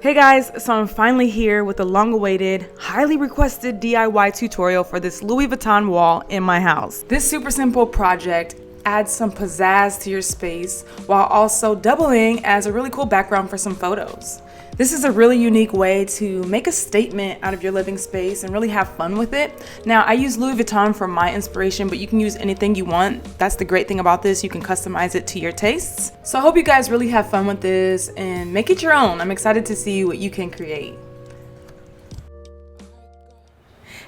Hey guys, so I'm finally here with the long-awaited, highly requested DIY tutorial for this Louis Vuitton wall in my house. This super simple project adds some pizzazz to your space while also doubling as a really cool background for some photos. This is a really unique way to make a statement out of your living space and really have fun with it. Now, I use Louis Vuitton for my inspiration, but you can use anything you want. That's the great thing about this. You can customize it to your tastes. So I hope you guys really have fun with this and make it your own. I'm excited to see what you can create.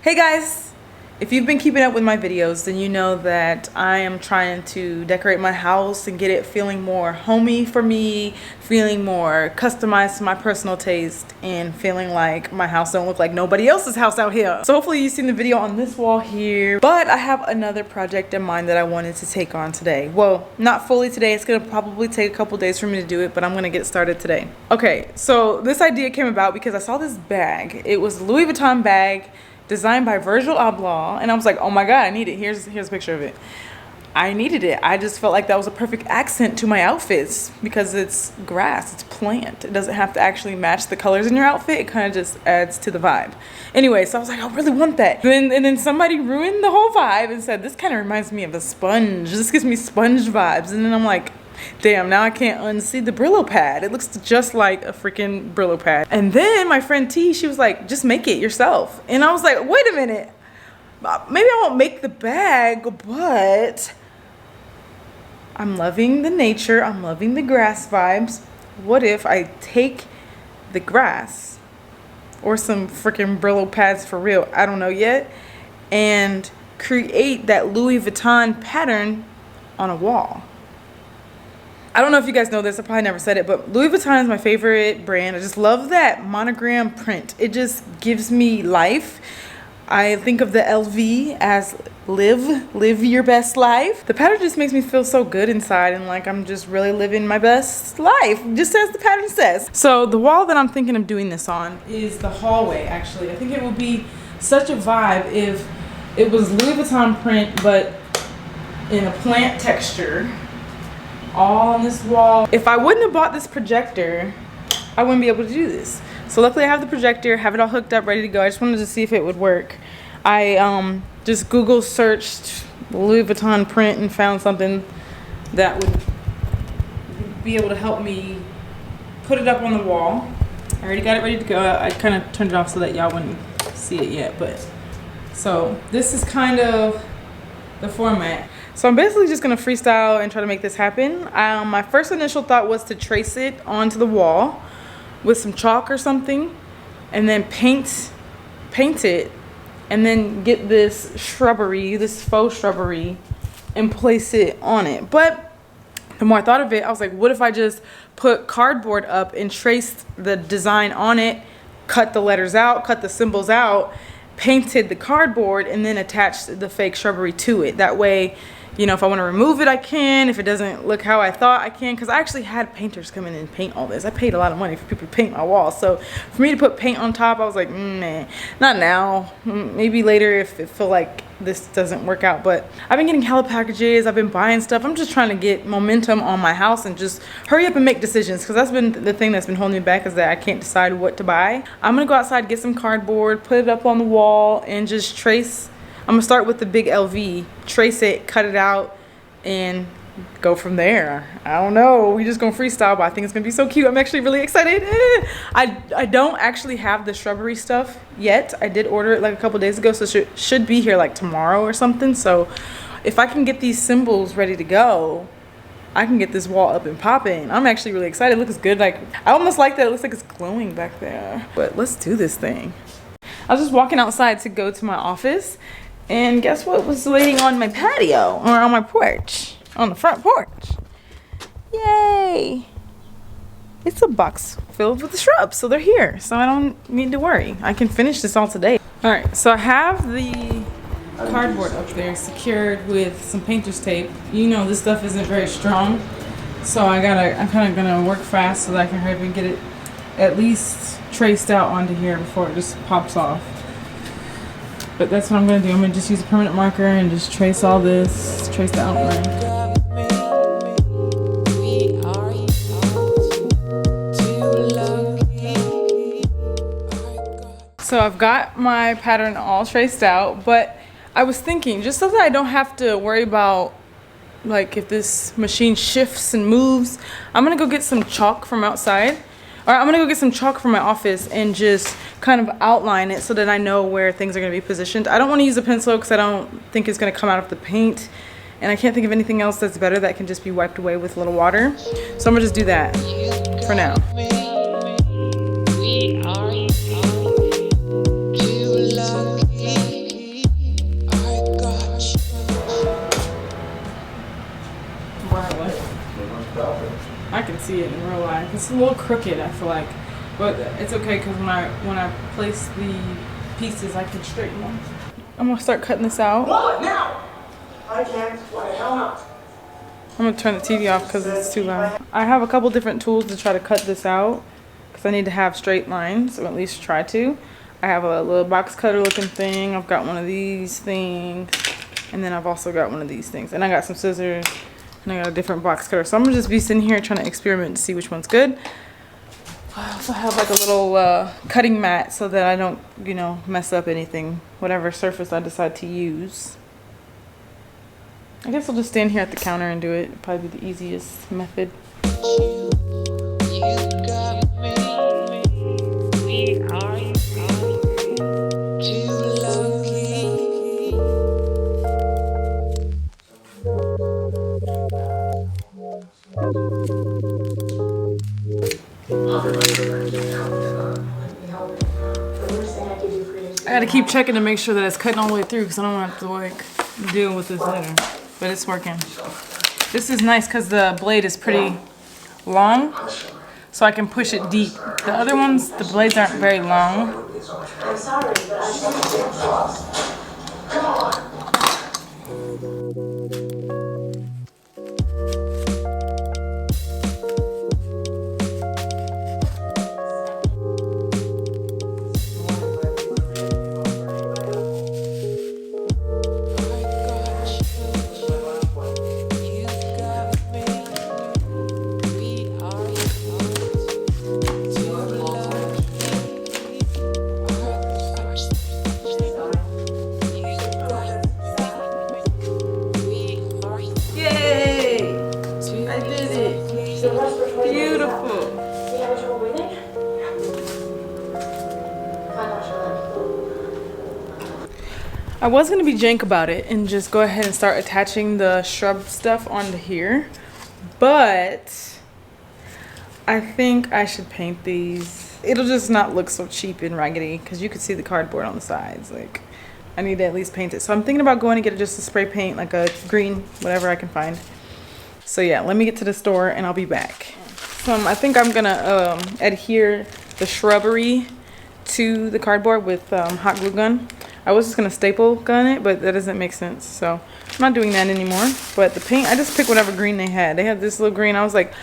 Hey guys! If you've been keeping up with my videos, then you know that I am trying to decorate my house and get it feeling more homey for me, feeling more customized to my personal taste, and feeling like my house don't look like nobody else's house out here. So hopefully you've seen the video on this wall here, but I have another project in mind that I wanted to take on today. Well, not fully today. It's gonna probably take a couple days for me to do it, but I'm gonna get started today. Okay, so this idea came about because I saw this bag. It was a Louis Vuitton bag, designed by Virgil Abloh, and I was like, oh my god, I need it. Here's a picture of it. I needed it. I just felt like that was a perfect accent to my outfits because it's grass, it's plant. It doesn't have to actually match the colors in your outfit. It kind of just adds to the vibe. Anyway, so I was like, I really want that. And then somebody ruined the whole vibe and said, this kind of reminds me of a sponge. This gives me sponge vibes. And then I'm like, damn, now I can't unsee the Brillo pad. It looks just like a freaking Brillo pad. And then my friend T, she was like, just make it yourself. And I was like, wait a minute. Maybe I won't make the bag, but I'm loving the nature. I'm loving the grass vibes. What if I take the grass or some freaking Brillo pads for real, I don't know yet, and create that Louis Vuitton pattern on a wall? I don't know if you guys know this, I probably never said it, but Louis Vuitton is my favorite brand. I just love that monogram print. It just gives me life. I think of the LV as live your best life. The pattern just makes me feel so good inside and like I'm just really living my best life, just as the pattern says. So the wall that I'm thinking of doing this on is the hallway, actually. I think it would be such a vibe if it was Louis Vuitton print, but in a plant texture. All on this wall. If I wouldn't have bought this projector, I wouldn't be able to do this. So luckily I have the projector, have it all hooked up, ready to go. I just wanted to see if it would work. I just Google searched Louis Vuitton print and found something that would be able to help me put it up on the wall. I already got it ready to go. I kind of turned it off so that y'all wouldn't see it yet, but so this is kind of the format. So I'm basically just gonna freestyle and try to make this happen. My first initial thought was to trace it onto the wall with some chalk or something, and then paint it, and then get this shrubbery, this faux shrubbery, and place it on it. But the more I thought of it, I was like, what if I just put cardboard up and traced the design on it, cut the letters out, cut the symbols out, painted the cardboard, and then attached the fake shrubbery to it. That way, you know, if I want to remove it, I can. If it doesn't look how I thought, I can. Because I actually had painters come in and paint all this. I paid a lot of money for people to paint my walls. So for me to put paint on top, I was like, nah, not now. Maybe later if it feel like this doesn't work out. But I've been getting hella packages. I've been buying stuff. I'm just trying to get momentum on my house and just hurry up and make decisions. Because that's been the thing that's been holding me back, is that I can't decide what to buy. I'm going to go outside, get some cardboard, put it up on the wall, and just trace. I'm gonna start with the big LV, trace it, cut it out, and go from there. I don't know, we just gonna freestyle, but I think it's gonna be so cute. I'm actually really excited. I don't actually have the shrubbery stuff yet. I did order it like a couple days ago, so it should be here like tomorrow or something. So if I can get these symbols ready to go, I can get this wall up and popping. I'm actually really excited. It looks good. Like, I almost like that. It looks like it's glowing back there. But let's do this thing. I was just walking outside to go to my office, and guess what was waiting on my patio, or on my porch, on the front porch? Yay! It's a box filled with the shrubs, so they're here. So I don't need to worry. I can finish this all today. All right, so I have the cardboard up there secured with some painter's tape. You know this stuff isn't very strong, so I'm kind of gonna work fast so that I can hurry up and get it at least traced out onto here before it just pops off. But that's what I'm going to do. I'm going to just use a permanent marker and just trace all this, trace the outline. So I've got my pattern all traced out, but I was thinking, just so that I don't have to worry about like if this machine shifts and moves, I'm gonna go get some chalk from outside, or I'm gonna go get some chalk from my office and just kind of outline it so that I know where things are gonna be positioned. I don't wanna use a pencil because I don't think it's gonna come out of the paint, and I can't think of anything else that's better that can just be wiped away with a little water. So I'm gonna just do that for now. I can see it in real life. It's a little crooked, I feel like, but it's okay because when I place the pieces, I can straighten them. I'm gonna start cutting this out. What now? I can't. Why the hell not? I'm gonna turn the TV off because it's too loud. I have a couple different tools to try to cut this out because I need to have straight lines, or at least try to. I have a little box cutter looking thing. I've got one of these things, and then I've also got one of these things, and I got some scissors. And I got a different box cutter. So I'm gonna just be sitting here trying to experiment to see which one's good. I also have like a little cutting mat so that I don't, you know, mess up anything, whatever surface I decide to use. I guess I'll just stand here at the counter and do it. It'd probably be the easiest method. I gotta keep checking to make sure that it's cutting all the way through because I don't have to like deal with this later. But it's working. This is nice because the blade is pretty long, so I can push it deep. The other ones, the blades aren't very long. I'm sorry, but I come on. I was going to be jank about it and just go ahead and start attaching the shrub stuff onto here, but I think I should paint these. It'll just not look so cheap and raggedy because you can see the cardboard on the sides. Like, I need to at least paint it. So I'm thinking about going to get just a spray paint, like a green, whatever I can find. So yeah, let me get to the store and I'll be back. So I think I'm going to adhere the shrubbery to the cardboard with hot glue gun. I was just gonna staple gun it, but that doesn't make sense, so I'm not doing that anymore. But the paint, I just picked whatever green they had. They had this little green. I was like,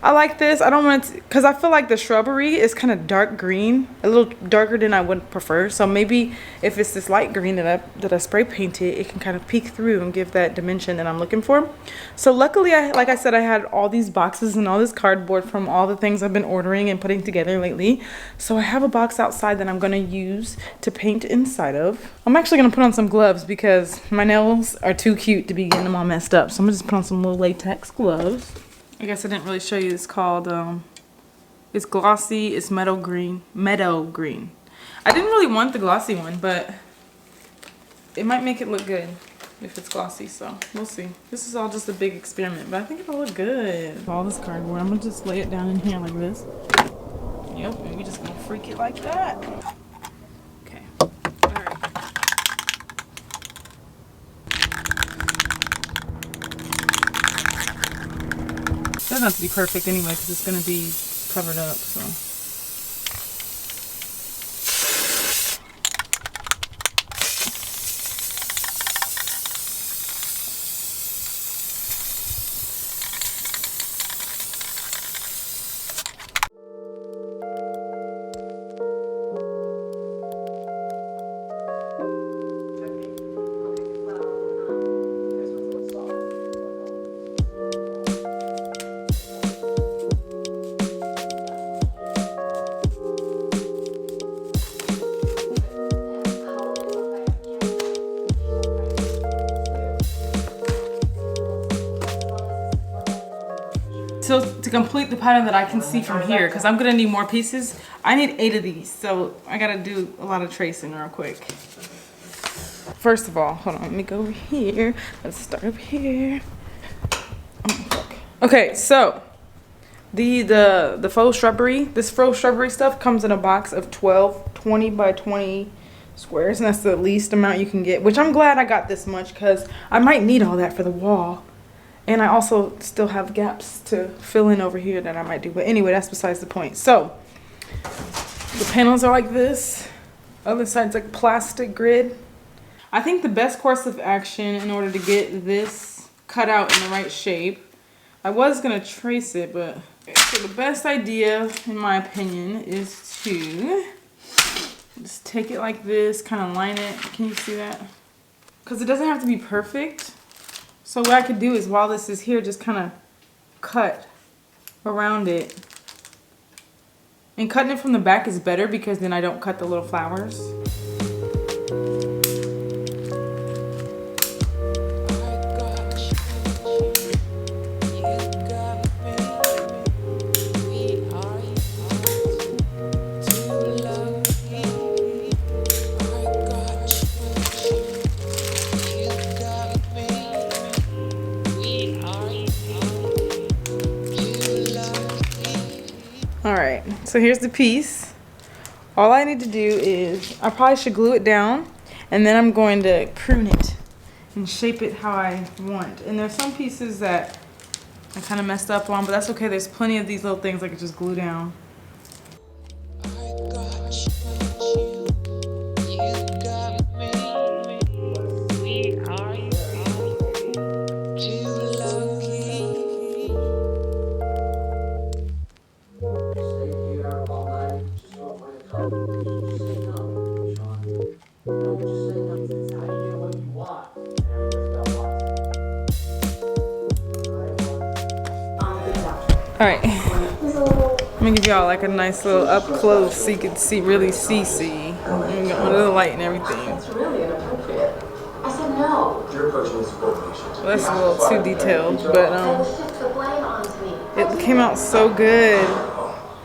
I like this. I don't want to, because I feel like the shrubbery is kind of dark green, a little darker than I would prefer. So maybe if it's this light green that I spray painted, it can kind of peek through and give that dimension that I'm looking for. So luckily, like I said, I had all these boxes and all this cardboard from all the things I've been ordering and putting together lately. So I have a box outside that I'm going to use to paint inside of. I'm actually going to put on some gloves because my nails are too cute to be getting them all messed up. So I'm going to just put on some little latex gloves. I guess I didn't really show you. It's called, it's glossy, it's meadow green. I didn't really want the glossy one, but it might make it look good if it's glossy, so we'll see. This is all just a big experiment, but I think it'll look good. All this cardboard, I'm gonna just lay it down in here like this. Yep, and we just gonna freak it like that. Okay, all right. It doesn't have to be perfect anyway because it's going to be covered up, so. to complete the pattern that I can see from here, because I'm gonna need more pieces. I need 8 of these, so I gotta do a lot of tracing real quick. First of all, hold on, let me go over here. Let's start over here. Oh, fuck. Okay, so the faux shrubbery, this faux shrubbery stuff comes in a box of 12 20 by 20 squares, and that's the least amount you can get, which I'm glad I got this much because I might need all that for the wall. And I also still have gaps to fill in over here that I might do. But anyway, that's besides the point. So the panels are like this. Other side's like plastic grid. I think the best course of action in order to get this cut out in the right shape, I was gonna trace it, but so the best idea, in my opinion, is to just take it like this, kind of line it. Can you see that? Because it doesn't have to be perfect. So what I could do is, while this is here, just kind of cut around it. And cutting it from the back is better because then I don't cut the little flowers. Alright, so here's the piece. All I need to do is, I probably should glue it down, and then I'm going to prune it and shape it how I want. And there's some pieces that I kind of messed up on, but that's okay. There's plenty of these little things I could just glue down. Alright, I'm gonna give y'all like a nice little up close so you can see, really see. And got my little light and everything. That's really inappropriate. I said no. Your approach is coordination. Well, that's a little too detailed, but Shift the blame onto me. it came out so good.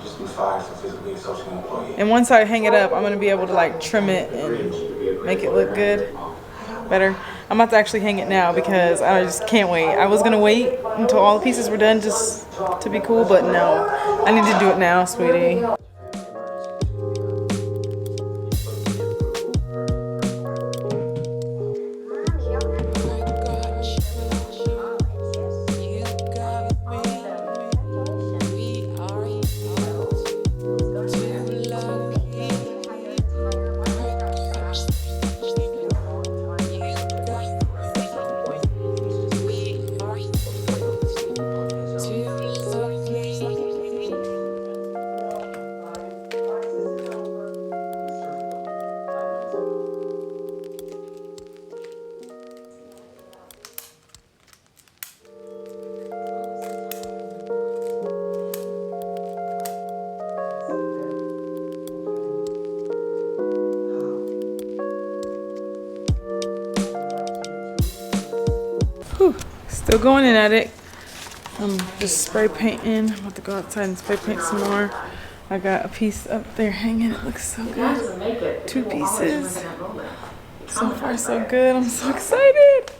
Just be fired for physically assaulting an employee. And once I hang it up, I'm gonna be able to like trim it and make it look good, better. I'm about to actually hang it now because I just can't wait. I was gonna wait until all the pieces were done just to be cool, but no, I need to do it now, sweetie. Still going in at it. I'm just spray painting. I'm about to go outside and spray paint some more. I got a piece up there hanging. It looks so good. 2 pieces. So far so good. I'm so excited.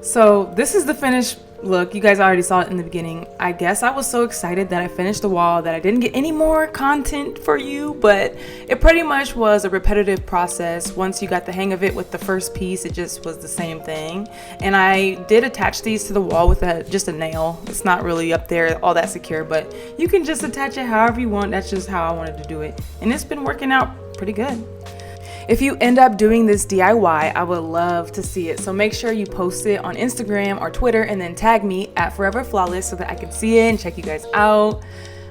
So this is the finished look. You guys already saw it in the beginning. I guess I was so excited that I finished the wall that I didn't get any more content for you, but it pretty much was a repetitive process. Once you got the hang of it with the first piece, it just was the same thing. And I did attach these to the wall with just a nail. It's not really up there all that secure, but you can just attach it however you want. That's just how I wanted to do it, and it's been working out pretty good. If you end up doing this DIY, I would love to see it. So make sure you post it on Instagram or Twitter and then tag me at Forever Flawless so that I can see it and check you guys out.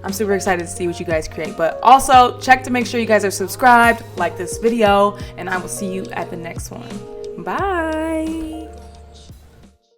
I'm super excited to see what you guys create. But also check to make sure you guys are subscribed, like this video, and I will see you at the next one. Bye.